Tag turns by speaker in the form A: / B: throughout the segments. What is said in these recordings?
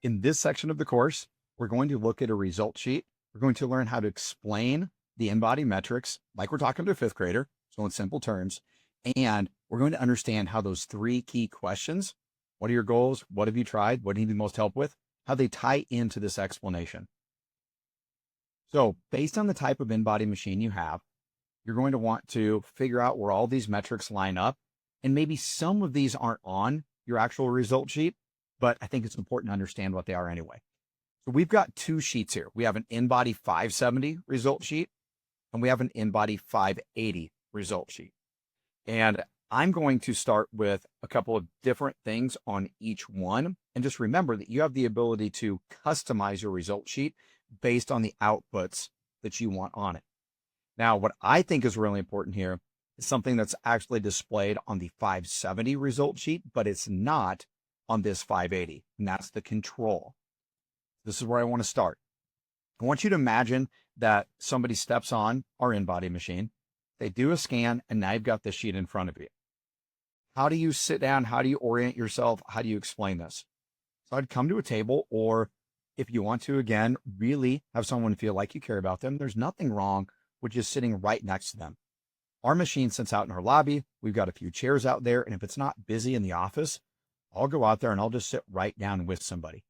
A: In this section of the course, we're going to look at a result sheet. We're going to learn how to explain the in-body metrics like we're talking to a fifth grader, so in simple terms, and we're going to understand how those three key questions, what are your goals, what have you tried, what do you need the most help with, how they tie into this explanation. So based on the type of in-body machine you have, you're going to want to figure out where all these metrics line up, and maybe some of these aren't on your actual result sheet, but I think it's important to understand what they are anyway. So we've got two sheets here. We have an in-body 570 result sheet, and we have an in-body 580 result sheet. And I'm going to start with a couple of different things on each one. And just remember that you have the ability to customize your result sheet based on the outputs that you want on it. Now, what I think is really important here is something that's actually displayed on the 570 result sheet, but it's not on this 580, and that's the control. This is where I want to start. I want you to imagine that somebody steps on our in-body machine, they do a scan, and now you've got this sheet in front of you. How do you sit down? How do you orient yourself? How do you explain this? So I'd come to a table, or if you want to, again, really have someone feel like you care about them, there's nothing wrong with just sitting right next to them. Our machine sits out in our lobby. We've got a few chairs out there, and if it's not busy in the office, I'll go out there and I'll just sit right down with somebody.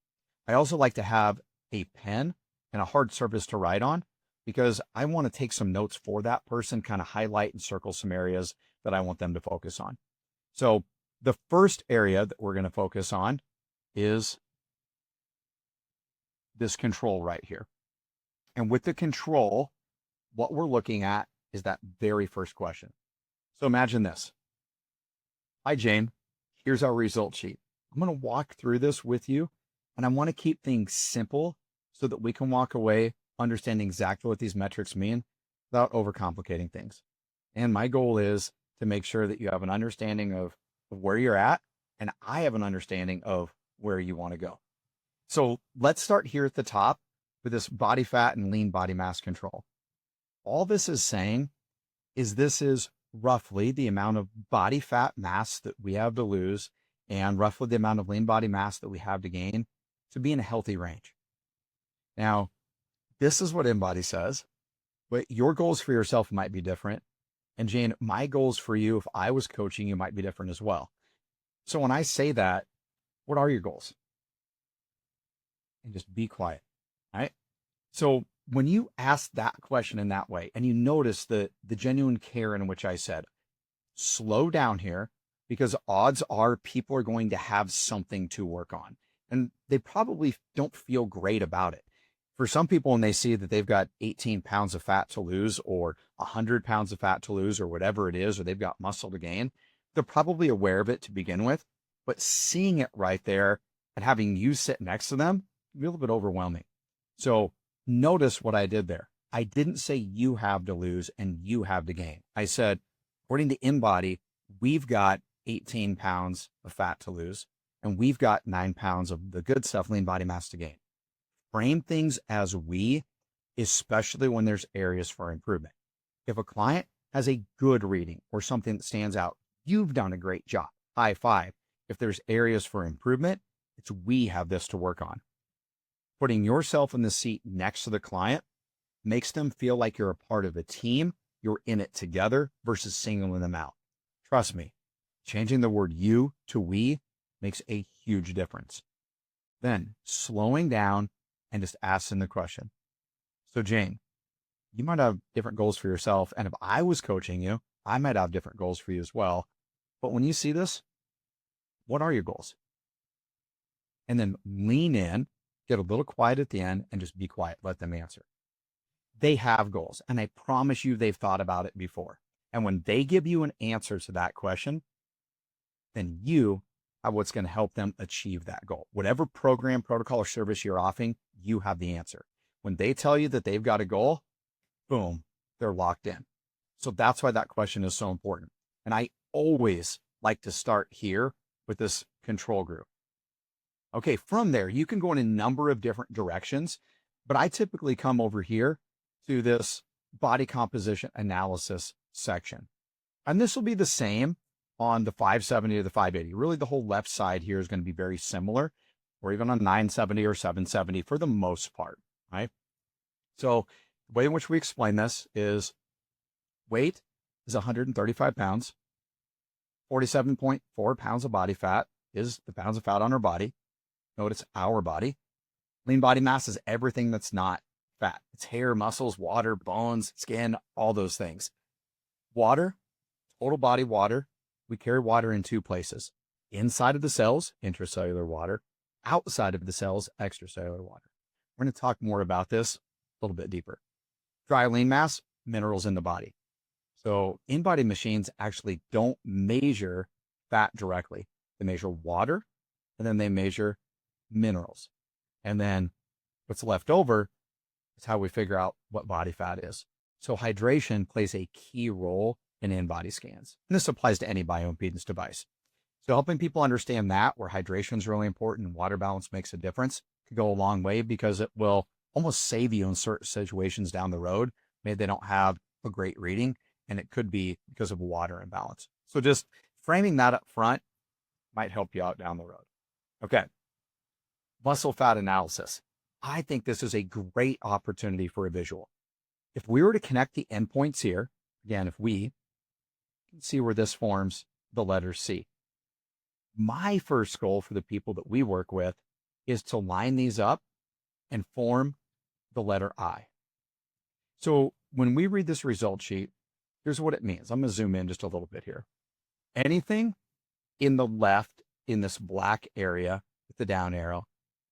A: I also like to have a pen and a hard surface to write on because I want to take some notes for that person, kind of highlight and circle some areas that I want them to focus on. So the first area that we're going to focus on is this control right here. And with the control, what we're looking at is that very first question. So imagine this. Hi, Jane. Here's our result sheet. I'm going to walk through this with you, and I want to keep things simple so that we can walk away understanding exactly what these metrics mean without overcomplicating things. And my goal is to make sure that you have an understanding of where you're at, and I have an understanding of where you want to go. So let's start here at the top with this body fat and lean body mass control. All this is saying is this is roughly the amount of body fat mass that we have to lose and roughly the amount of lean body mass that we have to gain to be in a healthy range. Now, this is what InBody says, but your goals for yourself might be different. And Jane, my goals for you, if I was coaching you, might be different as well. So when I say that, what are your goals? And just be quiet, all right? So when you ask that question in that way, and you notice the genuine care in which I said, slow down here, because odds are people are going to have something to work on. And they probably don't feel great about it. For some people, when they see that they've got 18 pounds of fat to lose or 100 pounds of fat to lose or whatever it is, or they've got muscle to gain, they're probably aware of it to begin with. But seeing it right there and having you sit next to them, a little bit overwhelming. So notice what I did there. I didn't say you have to lose and you have to gain. I said, according to InBody, we've got 18 pounds of fat to lose, and we've got 9 pounds of the good stuff, lean body mass to gain. Frame things as we, especially when there's areas for improvement. If a client has a good reading or something that stands out, you've done a great job. High five. If there's areas for improvement, it's we have this to work on. Putting yourself in the seat next to the client makes them feel like you're a part of a team, you're in it together versus singling them out. Trust me, changing the word you to we makes a huge difference. Then slowing down and just asking the question. So Jane, you might have different goals for yourself. And if I was coaching you, I might have different goals for you as well. But when you see this, what are your goals? And then lean in, get a little quiet at the end, and just be quiet. Let them answer. They have goals, and I promise you they've thought about it before. And when they give you an answer to that question, then you have what's going to help them achieve that goal. Whatever program, protocol, or service you're offering, you have the answer. When they tell you that they've got a goal, boom, they're locked in. So that's why that question is so important. And I always like to start here with this control group. Okay, from there, you can go in a number of different directions, but I typically come over here to this body composition analysis section. And this will be the same on the 570 or the 580. Really, the whole left side here is going to be very similar. or even on 970 or 770 for the most part, right? So the way in which we explain this is weight is 135 pounds, 47.4 pounds of body fat is the pounds of fat on our body. Notice our body. Lean body mass is everything that's not fat. It's hair, muscles, water, bones, skin, all those things. Water, total body water. We carry water in two places. Inside of the cells, intracellular water. Outside of the cells, extracellular water. We're going to talk more about this a little bit deeper. Dry lean mass, minerals in the body. So in-body machines actually don't measure fat directly. They measure water, and then they measure minerals. And then what's left over is how we figure out what body fat is. So hydration plays a key role in in-body scans. And this applies to any bioimpedance device. So helping people understand that, where hydration is really important and water balance makes a difference, could go a long way because it will almost save you in certain situations down the road. Maybe they don't have a great reading, and it could be because of a water imbalance. So just framing that up front might help you out down the road. Okay. Muscle fat analysis. I think this is a great opportunity for a visual. If we were to connect the endpoints here, again, if we can see where this forms the letter C. My first goal for the people that we work with is to line these up and form the letter I. So when we read this result sheet, here's what it means. I'm going to zoom in just a little bit here. Anything in the left in this black area with the down arrow,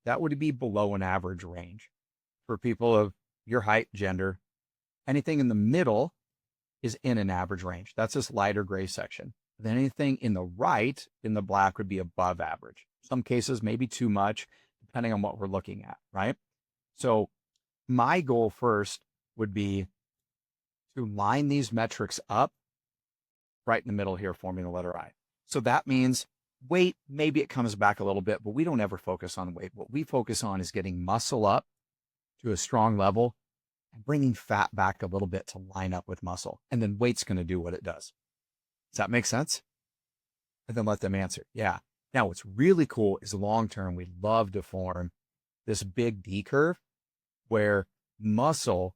A: that would be below an average range for people of your height, gender. Anything in the middle is in an average range. That's this lighter gray section. Then anything in the right in the black would be above average. Some cases, maybe too much, depending on what we're looking at, right? So my goal first would be to line these metrics up right in the middle here, forming the letter I. So that means weight, maybe it comes back a little bit, but we don't ever focus on weight. What we focus on is getting muscle up to a strong level and bringing fat back a little bit to line up with muscle. And then weight's going to do what it does. Does that make sense? And then let them answer. Yeah. Now, what's really cool is long-term, we love to form this big D curve where muscle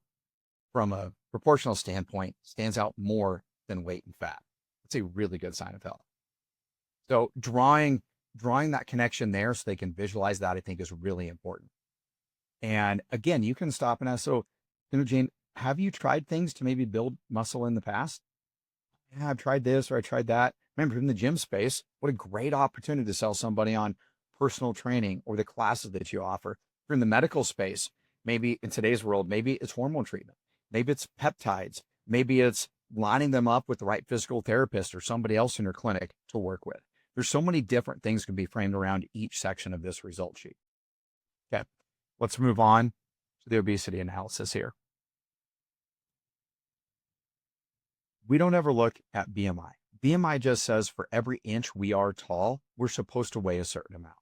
A: from a proportional standpoint stands out more than weight and fat. It's a really good sign of health. So drawing that connection there so they can visualize that, I think, is really important. And again, you can stop and ask, so, Jane, have you tried things to maybe build muscle in the past? Yeah, I've tried this or I tried that. Remember, in the gym space, what a great opportunity to sell somebody on personal training or the classes that you offer. If you're in the medical space, maybe in today's world, maybe it's hormone treatment. Maybe it's peptides. Maybe it's lining them up with the right physical therapist or somebody else in your clinic to work with. There's so many different things can be framed around each section of this result sheet. Okay, let's move on to the obesity analysis here. We don't ever look at BMI. BMI just says for every inch we are tall, we're supposed to weigh a certain amount.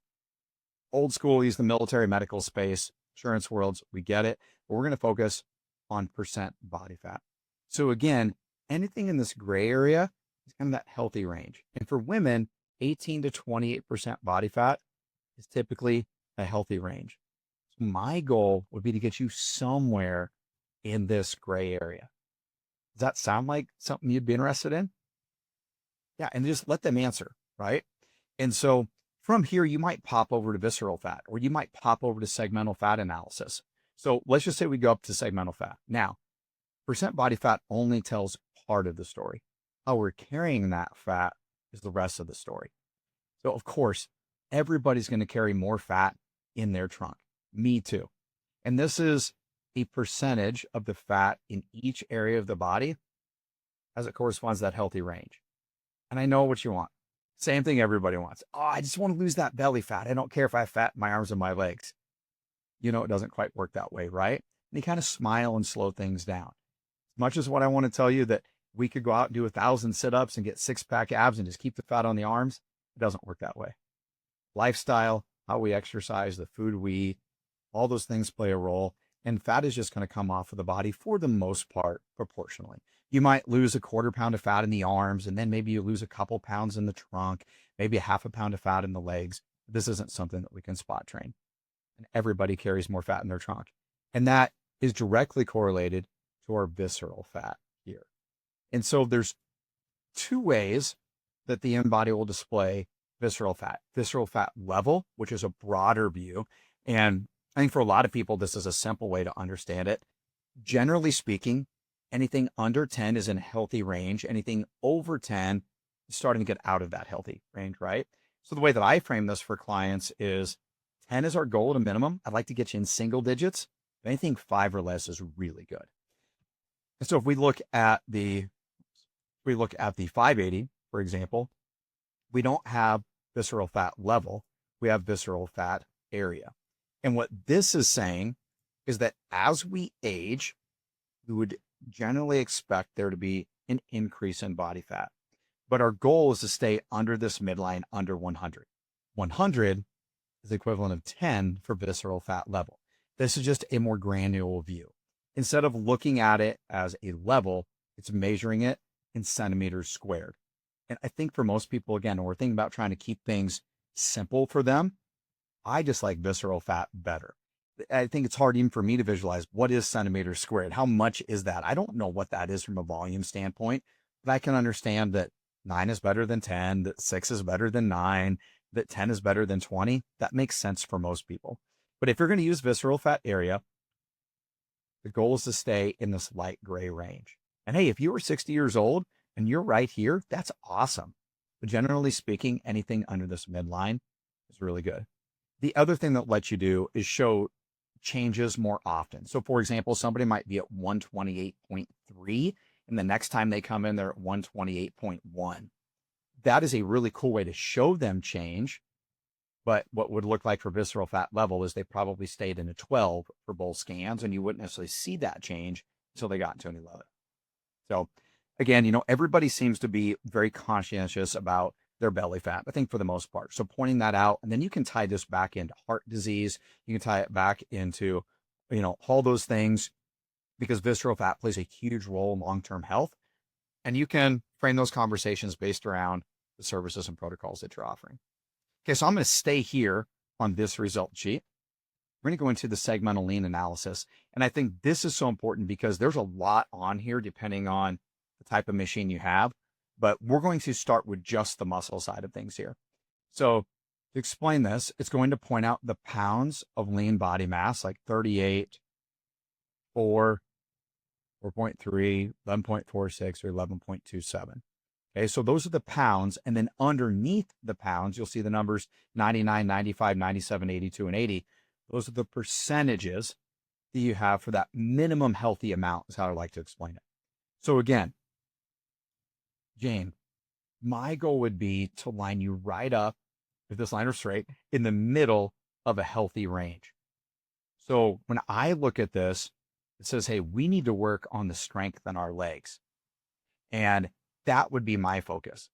A: Old school, use the military medical space, insurance worlds, we get it, but we're going to focus on percent body fat. So again, anything in this gray area is kind of that healthy range. And for women, 18 to 28% body fat is typically a healthy range. So my goal would be to get you somewhere in this gray area. Does that sound like something you'd be interested in? Yeah, and just let them answer, right? And so from here, you might pop over to visceral fat, or you might pop over to segmental fat analysis. So let's just say we go up to segmental fat. Now, percent body fat only tells part of the story. How we're carrying that fat is the rest of the story. So of course, everybody's going to carry more fat in their trunk. Me too. And this is a percentage of the fat in each area of the body as it corresponds to that healthy range. And I know what you want. Same thing everybody wants. Oh, I just want to lose that belly fat. I don't care if I have fat in my arms and my legs. You know, it doesn't quite work that way, right? And you kind of smile and slow things down. As much as what I want to tell you that we could go out and do 1,000 sit-ups and get 6-pack abs and just keep the fat on the arms, it doesn't work that way. Lifestyle, how we exercise, the food we eat, all those things play a role. And fat is just going to come off of the body for the most part proportionally. You might lose a 1/4 pound of fat in the arms, and then maybe you lose a couple pounds in the trunk, maybe a 1/2 pound of fat in the legs. This isn't something that we can spot train. And everybody carries more fat in their trunk. And that is directly correlated to our visceral fat here. And so there's two ways that the in-body will display visceral fat. Visceral fat level, which is a broader view. And I think for a lot of people, this is a simple way to understand it. Generally speaking, anything under 10 is in a healthy range. Anything over 10 is starting to get out of that healthy range, right? So the way that I frame this for clients is 10 is our goal at a minimum. I'd like to get you in single digits. Anything 5 or less is really good. And so if we look at the 580, for example, we don't have visceral fat level, we have visceral fat area. And what this is saying is that as we age, we would generally expect there to be an increase in body fat. But our goal is to stay under this midline, under 100. 100 is the equivalent of 10 for visceral fat level. This is just a more granular view. Instead of looking at it as a level, it's measuring it in centimeters squared. And I think for most people, again, when we're thinking about trying to keep things simple for them, I just like visceral fat better. I think it's hard even for me to visualize what is centimeters squared. How much is that? I don't know what that is from a volume standpoint, but I can understand that 9 is better than 10, that 6 is better than 9, that 10 is better than 20. That makes sense for most people. But if you're going to use visceral fat area, the goal is to stay in this light gray range. And hey, if you were 60 years old and you're right here, that's awesome. But generally speaking, anything under this midline is really good. The other thing that lets you do is show changes more often. So for example, somebody might be at 128.3 and the next time they come in, they're at 128.1. That is a really cool way to show them change. But what would look like for visceral fat level is they probably stayed in a 12 for both scans, and you wouldn't necessarily see that change until they got to an 11. So again, everybody seems to be very conscientious about their belly fat, I think, for the most part. So pointing that out, and then you can tie this back into heart disease. You can tie it back into, all those things, because visceral fat plays a huge role in long-term health. And you can frame those conversations based around the services and protocols that you're offering. Okay, so I'm going to stay here on this result sheet. We're going to go into the segmental lean analysis. And I think this is so important because there's a lot on here depending on the type of machine you have. But we're going to start with just the muscle side of things here. So to explain this, it's going to point out the pounds of lean body mass, like 38, 4, 4.3, 11.46, or 11.27. Okay, so those are the pounds. And then underneath the pounds, you'll see the numbers 99, 95, 97, 82, and 80. Those are the percentages that you have for that minimum healthy amount, is how I like to explain it. So again, Jane, my goal would be to line you right up, if this line is straight, in the middle of a healthy range. So when I look at this, it says, hey, we need to work on the strength in our legs. And that would be my focus.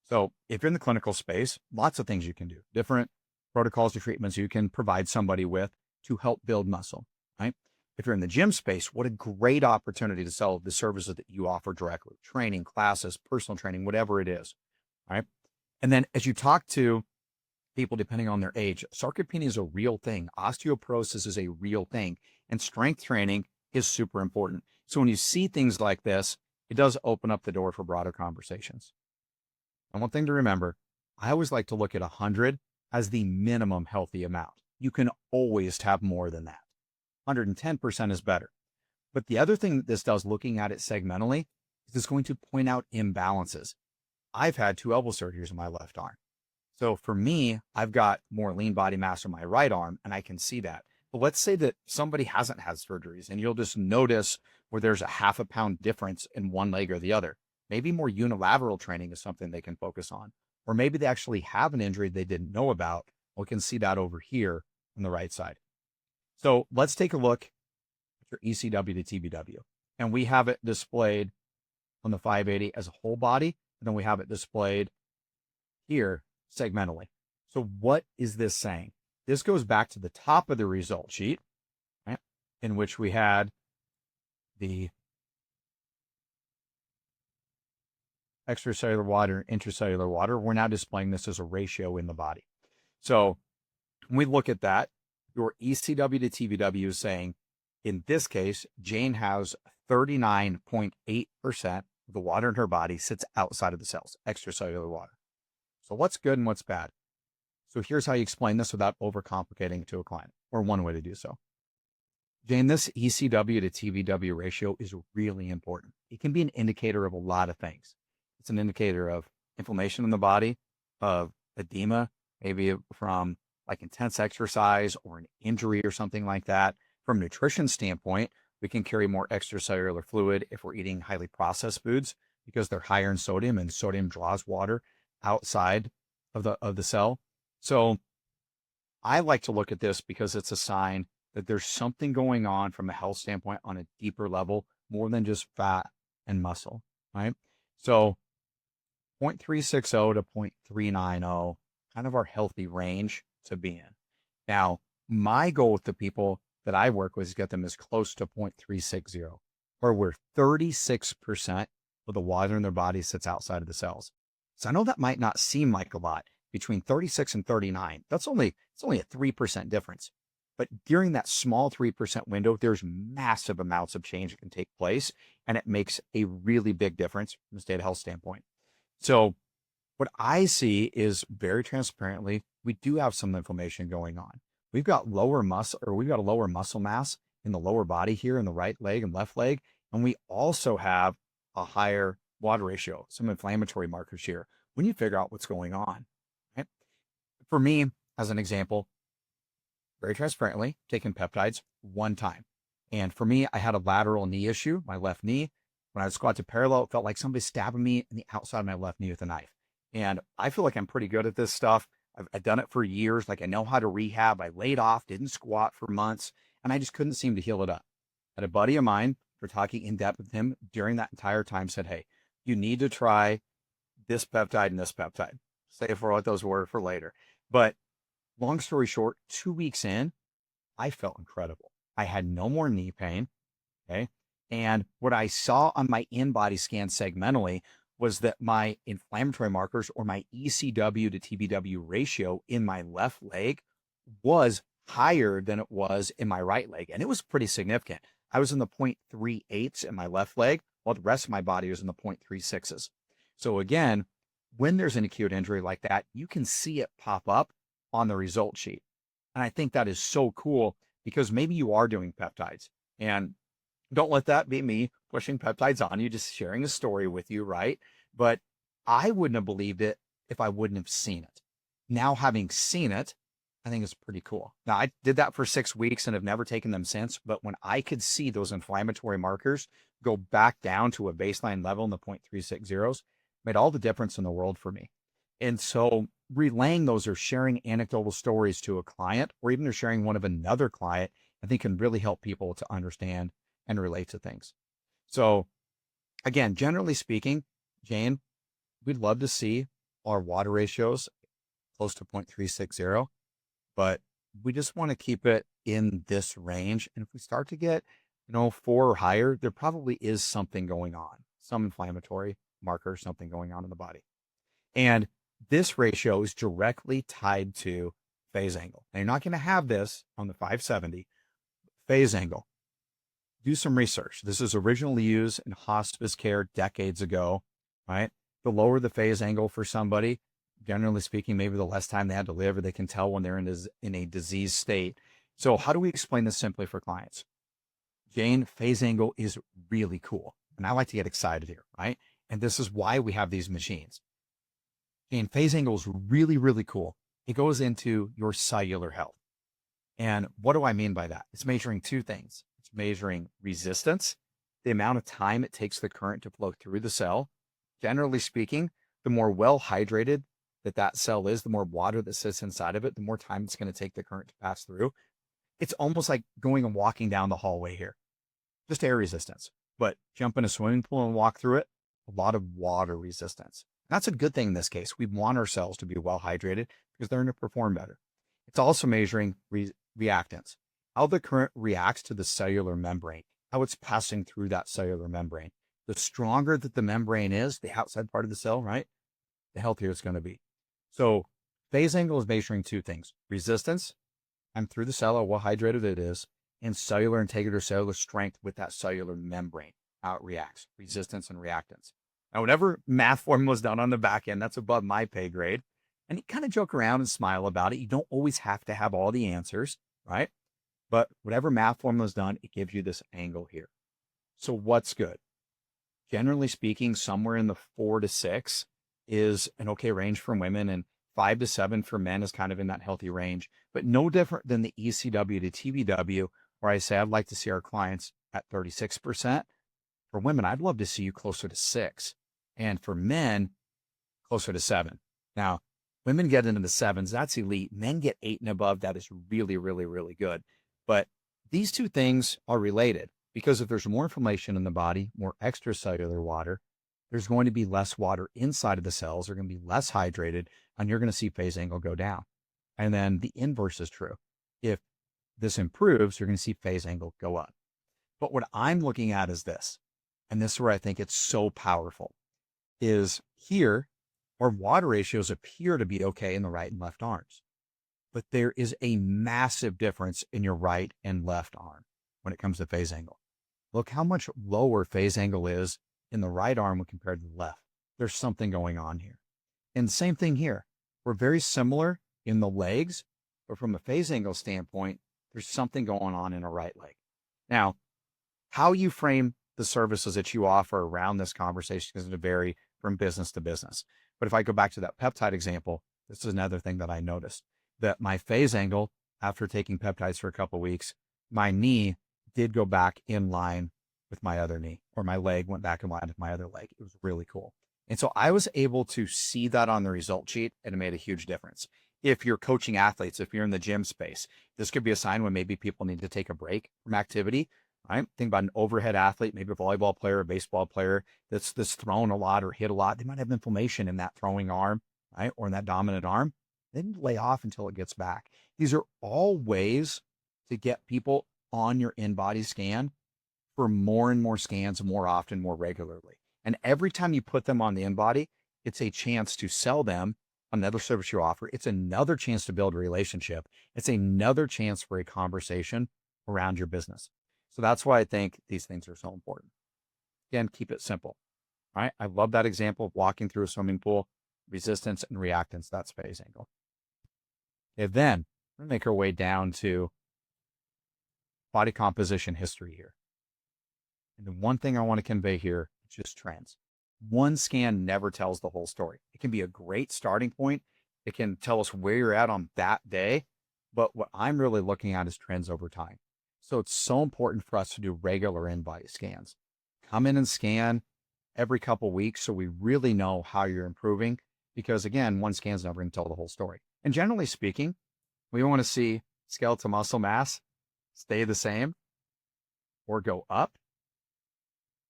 A: So if you're in the clinical space, lots of things you can do, different protocols or treatments you can provide somebody with to help build muscle, right? If you're in the gym space, what a great opportunity to sell the services that you offer directly, training, classes, personal training, whatever it is, right? And then as you talk to people, depending on their age, sarcopenia is a real thing. Osteoporosis is a real thing. And strength training is super important. So when you see things like this, it does open up the door for broader conversations. And one thing to remember, I always like to look at 100 as the minimum healthy amount. You can always have more than that. 110% is better. But the other thing that this does, looking at it segmentally, is it's going to point out imbalances. I've had 2 elbow surgeries in my left arm. So for me, I've got more lean body mass on my right arm, and I can see that. But let's say that somebody hasn't had surgeries, and you'll just notice where there's a half a pound difference in one leg or the other. Maybe more unilateral training is something they can focus on. Or maybe they actually have an injury they didn't know about. We can see that over here on the right side. So let's take a look at your ECW to TBW. And we have it displayed on the 580 as a whole body, and then we have it displayed here segmentally. So what is this saying? This goes back to the top of the result sheet, right, in which we had the extracellular water, intracellular water. We're now displaying this as a ratio in the body. So when we look at that, your ECW to TBW is saying, in this case, Jane has 39.8% of the water in her body sits outside of the cells, extracellular water. So what's good and what's bad? So here's how you explain this without overcomplicating it to a client, or one way to do so. Jane, this ECW to TBW ratio is really important. It can be an indicator of a lot of things. It's an indicator of inflammation in the body, of edema, maybe from like intense exercise or an injury or something like that. From a nutrition standpoint, we can carry more extracellular fluid if we're eating highly processed foods because they're higher in sodium, and sodium draws water outside of the cell. So I like to look at this because it's a sign that there's something going on from a health standpoint on a deeper level, more than just fat and muscle, right? So 0.360 to 0.390, kind of our healthy range to be in. Now, my goal with the people that I work with is get them as close to 0.360, where 36% of the water in their body sits outside of the cells. So I know that might not seem like a lot. Between 36 and 39, it's only a 3% difference. But during that small 3% window, there's massive amounts of change that can take place, and it makes a really big difference from a state of health standpoint. So what I see is very transparently, we do have some inflammation going on. We've got a lower muscle mass in the lower body here in the right leg and left leg. And we also have a higher water ratio, some inflammatory markers here when you figure out what's going on. Right? For me, as an example, very transparently, taking peptides one time. And for me, I had a lateral knee issue, my left knee. When I would squat to parallel, it felt like somebody stabbing me in the outside of my left knee with a knife. And I feel like I'm pretty good at this stuff. I've done it for years. Like I know how to rehab. I laid off, didn't squat for months, and I just couldn't seem to heal it up. And a buddy of mine, for talking in depth with him during that entire time, said, hey, you need to try this peptide and this peptide. Say for what those were for later. But long story short, 2 weeks in, I felt incredible. I had no more knee pain. Okay. And what I saw on my in-body scan segmentally was that my inflammatory markers, or my ECW to TBW ratio in my left leg, was higher than it was in my right leg. And it was pretty significant. I was in the 0.38s in my left leg, while the rest of my body was in the 0.36s. So again, when there's an acute injury like that, you can see it pop up on the result sheet. And I think that is so cool, because maybe you are doing peptides, and don't let that be me pushing peptides on you, just sharing a story with you, right? But I wouldn't have believed it if I wouldn't have seen it. Now, having seen it, I think it's pretty cool. Now, I did that for 6 weeks and have never taken them since. But when I could see those inflammatory markers go back down to a baseline level in the 0.360s, made all the difference in the world for me. And so relaying those, or sharing anecdotal stories to a client, or even sharing one of another client, I think can really help people to understand and relate to things. So again, generally speaking, Jane, we'd love to see our water ratios close to 0.360, but we just want to keep it in this range. And if we start to get, 4 or higher, there probably is something going on, some inflammatory marker, something going on in the body. And this ratio is directly tied to phase angle. Now, you're not going to have this on the 570. Phase angle. Do some research. This is originally used in hospice care decades ago, right? The lower the phase angle for somebody, generally speaking, maybe the less time they had to live, or they can tell when they're in a disease state. So how do we explain this simply for clients? Jane, phase angle is really cool. And I like to get excited here, right? And this is why we have these machines. Jane, phase angle is really, really cool. It goes into your cellular health. And what do I mean by that? It's measuring 2 things. It's measuring resistance, the amount of time it takes the current to flow through the cell. Generally speaking, the more well hydrated that cell is, the more water that sits inside of it, the more time it's going to take the current to pass through. It's almost like going and walking down the hallway here. Just air resistance. But jump in a swimming pool and walk through it, a lot of water resistance. And that's a good thing in this case. We want our cells to be well hydrated because they're going to perform better. It's also measuring reactants, how the current reacts to the cellular membrane, how it's passing through that cellular membrane. The stronger that the membrane is, the outside part of the cell, right, the healthier it's going to be. So phase angle is measuring two things: resistance, and through the cell, or what hydrated it is, and cellular integrity or cellular strength with that cellular membrane, how it reacts, resistance and reactance. Now, whatever math formula is done on the back end, that's above my pay grade. And you kind of joke around and smile about it. You don't always have to have all the answers, right? But whatever math formula is done, it gives you this angle here. So what's good? Generally speaking, somewhere in the 4 to 6 is an okay range for women, and 5 to 7 for men is kind of in that healthy range, but no different than the ECW to TBW, where I say I'd like to see our clients at 36%. For women, I'd love to see you closer to 6. And for men, closer to 7. Now, women get into the 7s, that's elite. Men get 8 and above, that is really, really, really good. But these two things are related, because if there's more inflammation in the body, more extracellular water, there's going to be less water inside of the cells. They're going to be less hydrated, and you're going to see phase angle go down. And then the inverse is true. If this improves, you're going to see phase angle go up. But what I'm looking at is this, and this is where I think it's so powerful, is here, our water ratios appear to be okay in the right and left arms. But there is a massive difference in your right and left arm when it comes to phase angle. Look how much lower phase angle is in the right arm when compared to the left. There's something going on here. And same thing here. We're very similar in the legs, but from a phase angle standpoint, there's something going on in a right leg. Now, how you frame the services that you offer around this conversation is going to vary from business to business. But if I go back to that peptide example, this is another thing that I noticed, that my phase angle, after taking peptides for a couple of weeks, my knee did go back in line with my other knee, or my leg went back in line with my other leg. It was really cool. And so I was able to see that on the result sheet, and it made a huge difference. If you're coaching athletes, if you're in the gym space, this could be a sign when maybe people need to take a break from activity. Right? Think about an overhead athlete, maybe a volleyball player, a baseball player that's thrown a lot or hit a lot. They might have inflammation in that throwing arm, right? Or in that dominant arm. They need to lay off until it gets back. These are all ways to get people on your in-body scan for more and more scans, more often, more regularly. And every time you put them on the in-body, it's a chance to sell them another service you offer. It's another chance to build a relationship. It's another chance for a conversation around your business. So that's why I think these things are so important. Again, keep it simple, right? I love that example of walking through a swimming pool, resistance and reactance, that's phase angle. Okay, then we're going to make our way down to body composition history here. And the one thing I want to convey here is just trends. One scan never tells the whole story. It can be a great starting point. It can tell us where you're at on that day. But what I'm really looking at is trends over time. So it's so important for us to do regular in-body scans. Come in and scan every couple weeks so we really know how you're improving. Because again, one scan is never going to tell the whole story. And generally speaking, we want to see skeletal muscle mass stay the same or go up.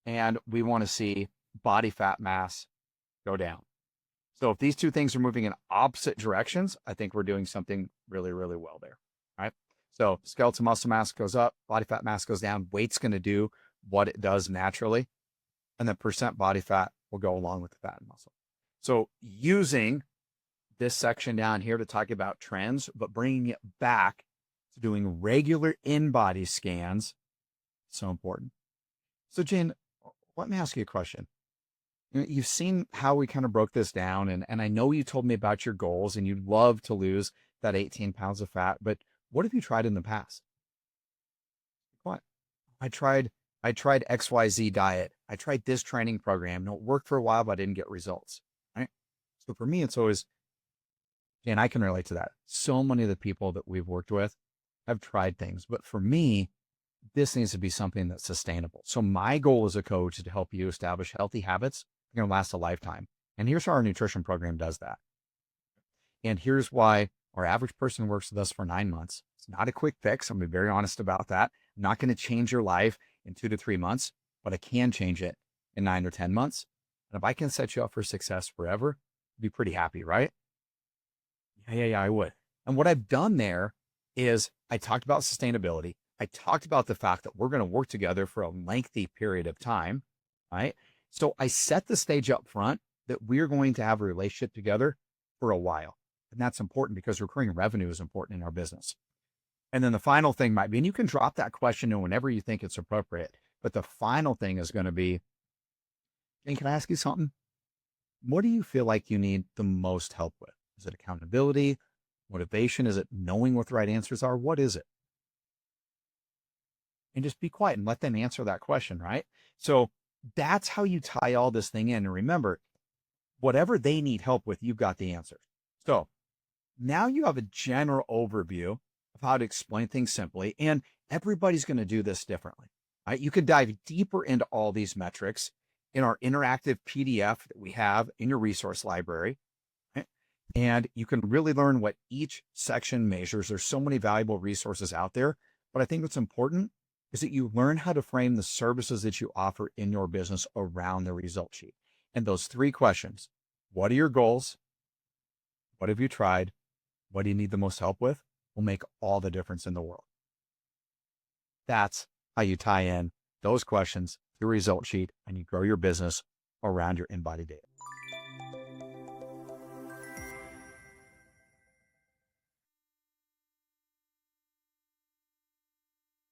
A: And we want to see body fat mass go down. So if these two things are moving in opposite directions, I think we're doing something really, really well there. All right. So skeletal muscle mass goes up, body fat mass goes down. Weight's going to do what it does naturally. And the percent body fat will go along with the fat and muscle. So using this section down here to talk about trends, but bringing it back to doing regular in-body scans, so important. So Jane, let me ask you a question. You've seen how we kind of broke this down, and I know you told me about your goals and you'd love to lose that 18 pounds of fat, but what have you tried in the past? What? I tried XYZ diet. I tried this training program. No, it worked for a while, but I didn't get results. Right? So for me, it's always, and I can relate to that. So many of the people that we've worked with have tried things, but for me, this needs to be something that's sustainable. So my goal as a coach is to help you establish healthy habits that are going to last a lifetime. And here's how our nutrition program does that. And here's why our average person works with us for 9 months. It's not a quick fix. I'm going to be very honest about that. I'm not going to change your life in 2 to 3 months, but I can change it in 9 or 10 months. And if I can set you up for success forever, I'd be pretty happy, right? Yeah, I would. And what I've done there is I talked about sustainability. I talked about the fact that we're going to work together for a lengthy period of time, right? So I set the stage up front that we're going to have a relationship together for a while. And that's important because recurring revenue is important in our business. And then the final thing might be, and you can drop that question in whenever you think it's appropriate, but the final thing is going to be, and can I ask you something? What do you feel like you need the most help with? Is it accountability, motivation? Is it knowing what the right answers are? What is it? And just be quiet and let them answer that question, right? So that's how you tie all this thing in. And remember, whatever they need help with, you've got the answers. So now you have a general overview of how to explain things simply, and everybody's going to do this differently, right? You can dive deeper into all these metrics in our interactive PDF that we have in your resource library, right? And you can really learn what each section measures. There's so many valuable resources out there, but I think what's important is that you learn how to frame the services that you offer in your business around the result sheet. And those three questions: what are your goals? What have you tried? What do you need the most help with? Will make all the difference in the world. That's how you tie in those questions to the result sheet and you grow your business around your embodied data.